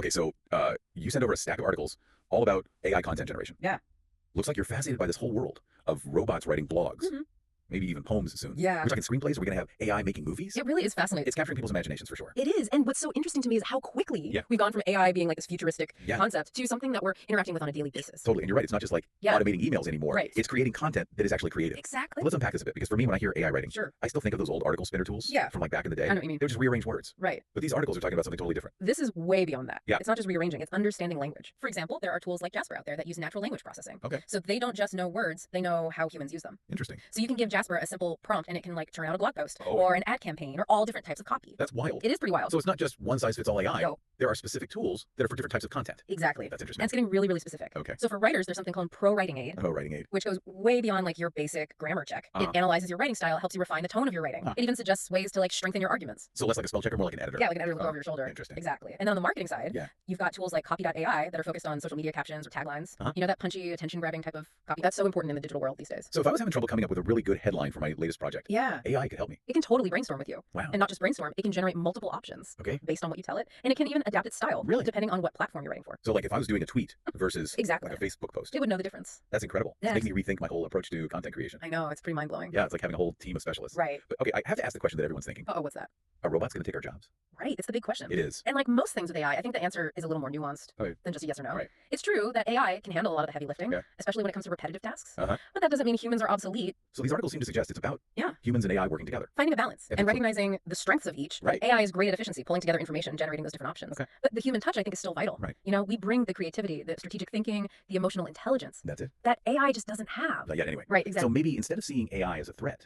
Okay, so you sent over a stack of articles all about AI content generation. Yeah. Looks like you're fascinated by this whole world of robots writing blogs. Mm-hmm. Maybe even poems soon. Yeah. We're talking screenplays. Are we going to have AI making movies? It really is fascinating. It's capturing people's imaginations for sure. It is. And what's so interesting to me is how quickly we've gone from AI being like this futuristic concept to something that we're interacting with on a daily basis. Totally. And you're right. It's not just like automating emails anymore. Right. It's creating content that is actually creative. Exactly. Let's unpack this a bit, because for me, when I hear AI writing, I still think of those old article spinner tools from like back in the day. I know what you mean. They're just rearranged words. Right. But these articles are talking about something totally different. This is way beyond that. Yeah. It's not just rearranging, it's understanding language. For example, there are tools like Jasper out there that use natural language processing. Okay. So they don't just know words, they know how humans use them. Interesting. So you can give Jasper a simple prompt and it can like turn out a blog post or an ad campaign or all different types of copy. That's wild. It is pretty wild. So it's not just one size fits all AI. No. There are specific tools that are for different types of content. Exactly. That's interesting. And it's getting really, really specific. Okay. So for writers, there's something called Pro Writing Aid. Oh, writing aid. Which goes way beyond like your basic grammar check. It analyzes your writing style, helps you refine the tone of your writing. It even suggests ways to like strengthen your arguments. So less like a spell checker, more like an editor. Yeah, like an editor over your shoulder. Interesting. Exactly. And then on the marketing side, you've got tools like Copy.ai that are focused on social media captions or taglines. You know, that punchy, attention-grabbing type of copy. That's so important in the digital world these days. So if I was having trouble coming up with a really good headline for my latest project, AI could help me. It can totally brainstorm with you. Wow. And not just brainstorm, it can generate multiple options based on what you tell it. And it can even adapt its style depending on what platform you're writing for. So like if I was doing a tweet versus like a Facebook post, it would know the difference. That's incredible. It's making me rethink my whole approach to content creation. I know, it's pretty mind-blowing. Yeah, it's like having a whole team of specialists. Right. But okay, I have to ask the question that everyone's thinking. Uh-oh, what's that? Are robots going to take our jobs? Right, it's the big question. It is. And like most things with AI, I think the answer is a little more nuanced than just a yes or no. Right. It's true that AI can handle a lot of the heavy lifting, especially when it comes to repetitive tasks. But that doesn't mean humans are obsolete. So these articles seem to suggest it's about humans and AI working together. Finding a balance and recognizing the strengths of each. Right. AI is great at efficiency, pulling together information, generating those different options. Okay. But the human touch, I think, is still vital. Right. You know, we bring the creativity, the strategic thinking, the emotional intelligence. That's it. That AI just doesn't have. Not yet, anyway. Right, exactly. So maybe instead of seeing AI as a threat,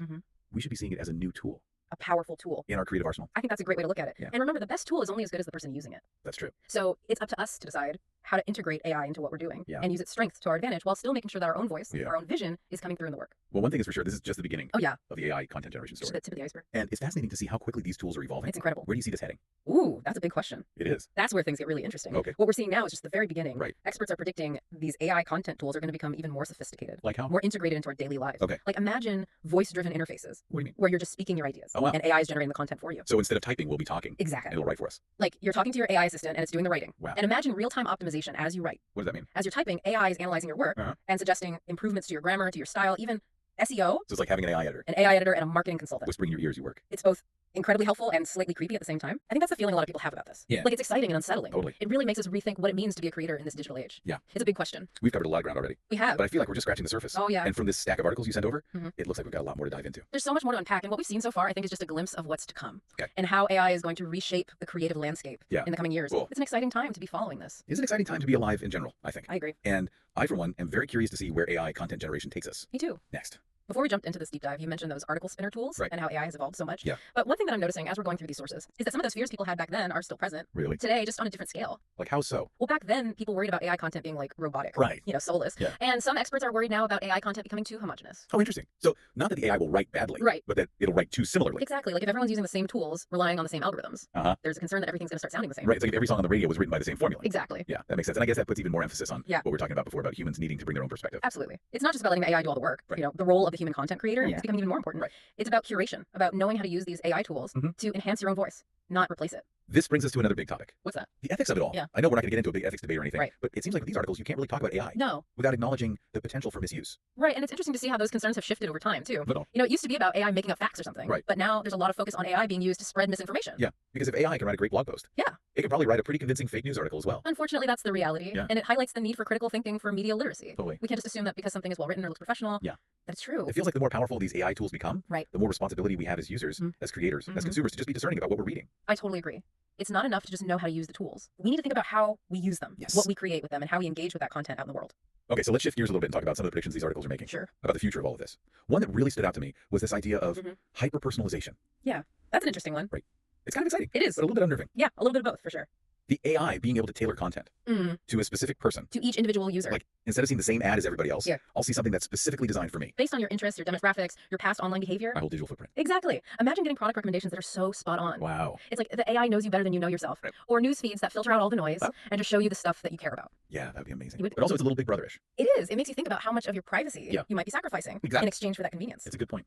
we should be seeing it as a new tool. A powerful tool in our creative arsenal. I think that's a great way to look at it. And remember, the best tool is only as good as the person using it. That's true. So it's up to us to decide how to integrate AI into what we're doing and use its strengths to our advantage while still making sure that our own voice, our own vision is coming through in the work. Well, one thing is for sure, this is just the beginning of the AI content generation story. Just the tip of the iceberg. And it's fascinating to see how quickly these tools are evolving. It's incredible. Where do you see this heading? Ooh, that's a big question. It is. That's where things get really interesting. Okay. What we're seeing now is just the very beginning. Right. Experts are predicting these AI content tools are going to become even more sophisticated. Like how? More integrated into our daily lives. Okay. Like imagine voice-driven interfaces. What do you mean? Where you're just speaking your ideas. Oh, wow. And AI is generating the content for you. So instead of typing, we'll be talking. Exactly. And it'll write for us. Like you're talking to your AI assistant and it's doing the writing. Wow. And imagine real-time optimization as you write. What does that mean? As you're typing, AI is analyzing your work and suggesting improvements to your grammar, to your style, even SEO. So it's like having an AI editor. An AI editor and a marketing consultant. Whispering in your ears you work. It's both incredibly helpful and slightly creepy at the same time. I think that's the feeling a lot of people have about this. Yeah. Like it's exciting and unsettling. Totally. It really makes us rethink what it means to be a creator in this digital age. Yeah. It's a big question. We've covered a lot of ground already. We have. But I feel like we're just scratching the surface. Oh, yeah. And from this stack of articles you sent over, it looks like we've got a lot more to dive into. There's so much more to unpack. And what we've seen so far, I think, is just a glimpse of what's to come. Okay. And how AI is going to reshape the creative landscape in the coming years. Cool. It's an exciting time to be following this. It's an exciting time to be alive in general, I think. I agree. And I, for one, am very curious to see where AI content generation takes us. Me too. Next. Before we jumped into this deep dive, you mentioned those article spinner tools and how AI has evolved so much. Yeah. But one thing that I'm noticing as we're going through these sources is that some of those fears people had back then are still present. Really? Today, just on a different scale. Like how so? Well, back then, people worried about AI content being like robotic. Right. You know, soulless. Yeah. And some experts are worried now about AI content becoming too homogenous. Oh, interesting. So not that the AI will write badly. Right. But that it'll write too similarly. Exactly. Like if everyone's using the same tools, relying on the same algorithms, there's a concern that everything's going to start sounding the same. Right. It's like if every song on the radio was written by the same formula. Exactly. Yeah, that makes sense. And I guess that puts even more emphasis on what we were talking about before about humans needing to bring their own perspective. Absolutely. It's not just about letting the AI do all the work. Right. You know, the role of the human content creator is becoming even more important. Right. It's about curation, about knowing how to use these AI tools to enhance your own voice, not replace it. This brings us to another big topic. What's that? The ethics of it all. Yeah. I know we're not going to get into a big ethics debate or anything, right. but it seems like with these articles, you can't really talk about AI without acknowledging the potential for misuse. Right, and it's interesting to see how those concerns have shifted over time, too. Little. You know, it used to be about AI making up facts or something, right. But now there's a lot of focus on AI being used to spread misinformation. Yeah, because if AI can write a great blog post, it can probably write a pretty convincing fake news article as well. Unfortunately, that's the reality, and it highlights the need for critical thinking for media literacy. Totally. We can't just assume that because something is well-written or looks professional, that's true. It feels like the more powerful these AI tools become, the more responsibility we have as users, as creators, as consumers to just be discerning about what we're reading. I totally agree. It's not enough to just know how to use the tools. We need to think about how we use them, what we create with them, and how we engage with that content out in the world. Okay, so let's shift gears a little bit and talk about some of the predictions these articles are making. Sure. About the future of all of this. One that really stood out to me was this idea of hyper-personalization. Yeah, that's an interesting one. Right. It's kind of exciting. It is. But a little bit unnerving. Yeah, a little bit of both, for sure. The AI being able to tailor content to a specific person. To each individual user. Like, instead of seeing the same ad as everybody else, I'll see something that's specifically designed for me. Based on your interests, your demographics, your past online behavior. My whole digital footprint. Exactly. Imagine getting product recommendations that are so spot on. Wow. It's like the AI knows you better than you know yourself. Right. Or news feeds that filter out all the noise and just show you the stuff that you care about. Yeah, that'd be amazing. But also it's a little Big Brotherish. It is. It makes you think about how much of your privacy you might be sacrificing in exchange for that convenience. It's a good point.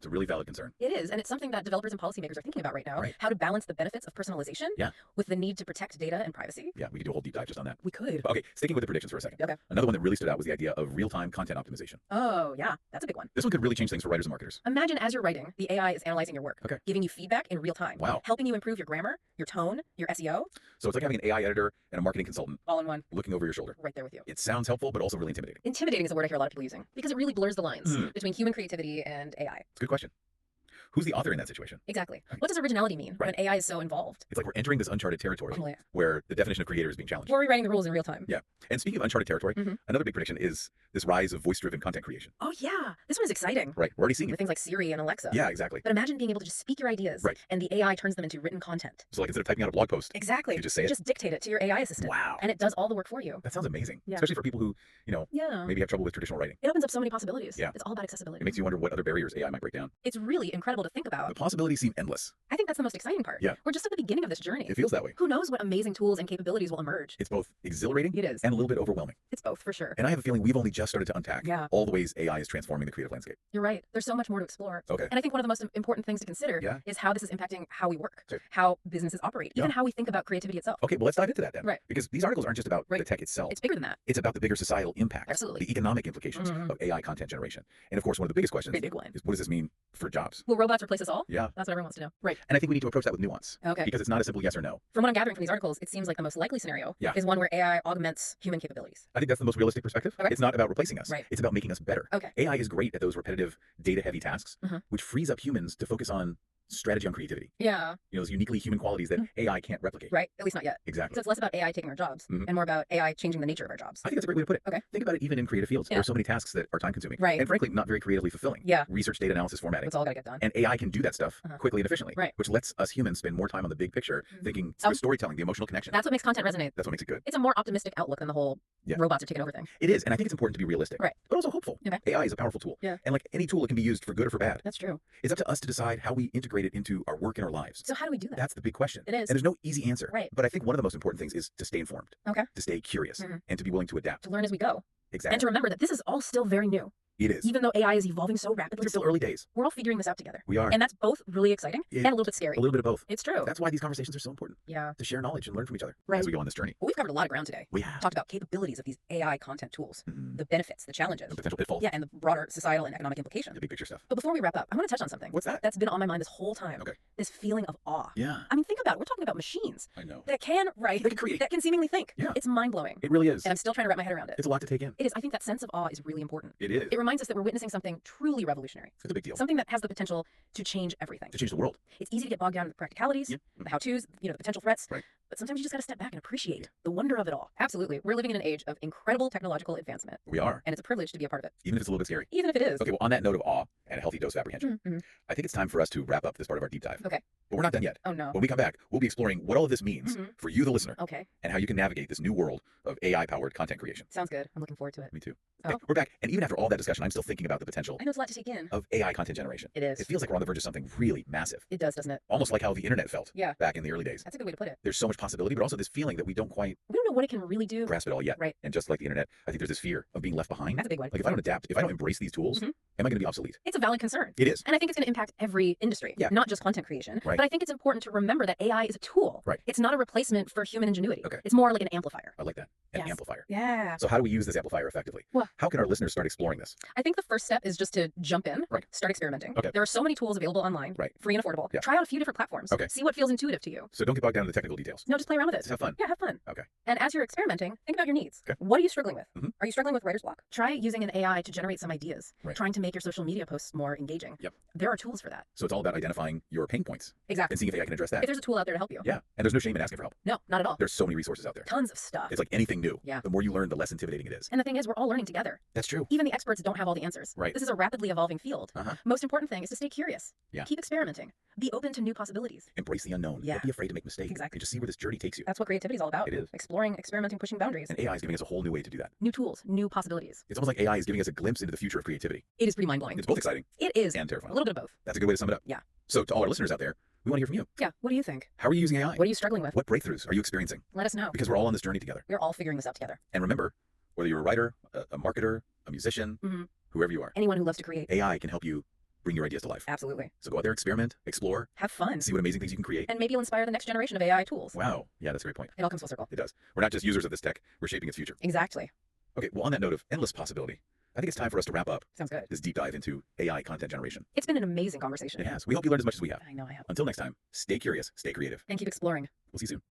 It's a really valid concern. It is, and it's something that developers and policymakers are thinking about right now. How to balance the benefits of personalization with the need to protect data and privacy. Yeah, we could do a whole deep dive just on that. We could. Okay, sticking with the predictions for a second. Okay. Another one that really stood out was the idea of real-time content optimization. Oh, yeah, that's a big one. This one could really change things for writers and marketers. Imagine as you're writing, the AI is analyzing your work, giving you feedback in real time, helping you improve your grammar, your tone, your SEO. So it's like having an AI editor and a marketing consultant all in one, looking over your shoulder. Right there with you. It sounds helpful, but also really intimidating. Intimidating is a word I hear a lot of people using because it really blurs the lines between human creativity and AI. It's a good question. Who's the author in that situation? Exactly. What does originality mean when AI is so involved? It's like we're entering this uncharted territory where the definition of creator is being challenged. We're rewriting the rules in real time. Yeah. And speaking of uncharted territory, another big prediction is this rise of voice-driven content creation. Oh, yeah. This one is exciting. Right. We're already seeing with things like Siri and Alexa. Yeah, exactly. But imagine being able to just speak your ideas and the AI turns them into written content. So like instead of typing out a blog post, exactly. you just say it. Just dictate it to your AI assistant. Wow. And it does all the work for you. That sounds amazing. Yeah. Especially for people who, maybe have trouble with traditional writing. It opens up so many possibilities. Yeah. It's all about accessibility. It makes you wonder what other barriers AI might break down. It's really incredible to think about. The possibilities seem endless. I think that's the most exciting part. Yeah. We're just at the beginning of this journey. It feels that way. Who knows what amazing tools and capabilities will emerge? It's both exhilarating it is. and a little bit overwhelming. It's both for sure. And I have a feeling we've only just started to unpack all the ways AI is transforming the creative landscape. You're right. There's so much more to explore. Okay. And I think one of the most important things to consider is how this is impacting how we work, how businesses operate, even how we think about creativity itself. Okay, well, let's dive into that then. Right. Because these articles aren't just about the tech itself. It's bigger than that. It's about the bigger societal impact. Absolutely. The economic implications of AI content generation. And of course, one of the biggest questions big one. is what does this mean for jobs? Will robots replace us all? Yeah. That's what everyone wants to know. Right. And I think we need to approach that with nuance. Okay. Because it's not a simple yes or no. From what I'm gathering from these articles, it seems like the most likely scenario is one where AI augments human capabilities. I think that's the most realistic perspective. Okay. It's not about replacing us. Right. It's about making us better. Okay. AI is great at those repetitive, data-heavy tasks, which frees up humans to focus on strategy on creativity. Yeah. Those uniquely human qualities that AI can't replicate. Right. At least not yet. Exactly. So it's less about AI taking our jobs and more about AI changing the nature of our jobs. I think that's a great way to put it. Okay. Think about it even in creative fields. There are so many tasks that are time consuming. Right. And frankly, not very creatively fulfilling. Yeah. Research, data analysis, formatting. It's all got to get done. And AI can do that stuff quickly and efficiently. Right. Which lets us humans spend more time on the big picture, thinking the storytelling, the emotional connection. That's what makes content resonate. That's what makes it good. It's a more optimistic outlook than the whole robots are taking over thing. It is. And I think it's important to be realistic. Right. But also hopeful. Okay. AI is a powerful tool. Yeah. And like any tool, it can be used for good or for bad. That's true. It's up to us to decide how we integrate it into our work and our lives. So how do we do that? That's the big question. It is. And there's no easy answer. Right. But I think one of the most important things is to stay informed. Okay. To stay curious and to be willing to adapt. To learn as we go. Exactly. And to remember that this is all still very new. It is. Even though AI is evolving so rapidly. It's still early days. We're all figuring this out together. We are. And that's both really exciting and a little bit scary. A little bit of both. It's true. That's why these conversations are so important. Yeah. To share knowledge and learn from each other as we go on this journey. Well, we've covered a lot of ground today. We have. Talked about capabilities of these AI content tools, the benefits, the challenges. The potential pitfalls. Yeah, and the broader societal and economic implications. The big picture stuff. But before we wrap up, I want to touch on something. What's that? That's been on my mind this whole time. Okay. This feeling of awe. Yeah. I mean, think about it. We're talking about machines. I know. That can write. That can create. That can seemingly think. Yeah. It's mind-blowing. It really is. And I'm still trying to wrap my head around it. It's a lot to take in. It is. I think that sense of awe is really important. It is. It reminds us that we're witnessing something truly revolutionary. It's a big deal. Something that has the potential to change everything. To change the world. It's easy to get bogged down in the practicalities, the how-tos, the potential threats. Right. But sometimes you just got to step back and appreciate the wonder of it all. Absolutely. We're living in an age of incredible technological advancement. We are. And it's a privilege to be a part of it. Even if it's a little bit scary. Even if it is. Okay, well, on that note of awe and a healthy dose of apprehension, I think it's time for us to wrap up this part of our deep dive. Okay. But we're not done yet. Oh, no. When we come back, we'll be exploring what all of this means for you, the listener. Okay. And how you can navigate this new world of AI-powered content creation. Sounds good. I'm looking forward to it. Me too. Okay, we're back. And even after all that discussion, I'm still thinking about the potential I know it's a lot to take in. of AI content generation. It is. It feels like we're on the verge of something really massive. It does, doesn't it? Almost like how the internet felt back in the early days. That's a good way to put it. There's so much possibility, but also this feeling that we don't know what it can really do. Grasp it all yet. Right. And just like the internet, I think there's this fear of being left behind. That's a big one. Like if I don't adapt, if I don't embrace these tools, am I going to be obsolete? It's a valid concern. It is. And I think it's going to impact every industry, not just content creation. Right. But I think it's important to remember that AI is a tool. Right. It's not a replacement for human ingenuity. Okay. It's more like an amplifier. I like that. An amplifier. Yeah. So how do we use this amplifier effectively? Well, how can our listeners start exploring this? I think the first step is just to jump in, start experimenting. Okay. There are so many tools available online, free and affordable. Yeah. Try out a few different platforms. Okay. See what feels intuitive to you. So don't get bogged down in the technical details. No, just play around with it. Just have fun. Yeah, have fun. Okay. And as you're experimenting, think about your needs. Okay. What are you struggling with? Are you struggling with writer's block? Try using an AI to generate some ideas. Right. Trying to make your social media posts more engaging. Yep. There are tools for that. So it's all about identifying your pain points. Exactly. And seeing if AI can address that. If there's a tool out there to help you. Yeah. And there's no shame in asking for help. No, not at all. There's so many resources out there. Tons of stuff. It's like anything new. Yeah. The more you learn, the less intimidating it is. And the thing is, we're all learning together. That's true. Even the experts don't have all the answers. Right. This is a rapidly evolving field. Most important thing is to stay curious. Yeah. Keep experimenting. Be open to new possibilities. Embrace the unknown. Yeah. Don't be afraid to make mistakes. Exactly. And just see where this journey takes you. That's what creativity is all about. It is. Exploring, experimenting, pushing boundaries. And AI is giving us a whole new way to do that. New tools, new possibilities. It's almost like AI is giving us a glimpse into the future of creativity. It is pretty mind-blowing. It's both exciting. It is. And terrifying. A little bit of both. That's a good way to sum it up. Yeah. So to all our listeners out there, we want to hear from you. Yeah. What do you think? How are you using AI? What are you struggling with? What breakthroughs are you experiencing? Let us know. Because we're all on this journey together. We're all figuring this out together. And remember, whether you're a writer, a marketer, a musician, whoever you are, anyone who loves to create, AI can help you bring your ideas to life. Absolutely. So go out there, experiment, explore. Have fun. See what amazing things you can create. And maybe you'll inspire the next generation of AI tools. Wow. Yeah, that's a great point. It all comes full circle. It does. We're not just users of this tech. We're shaping its future. Exactly. Okay, well, on that note of endless possibility, I think it's time for us to wrap up. Sounds good. This deep dive into AI content generation. It's been an amazing conversation. It has. We hope you learned as much as we have. I know I have. Until next time, stay curious, stay creative. And keep exploring. We'll see you soon.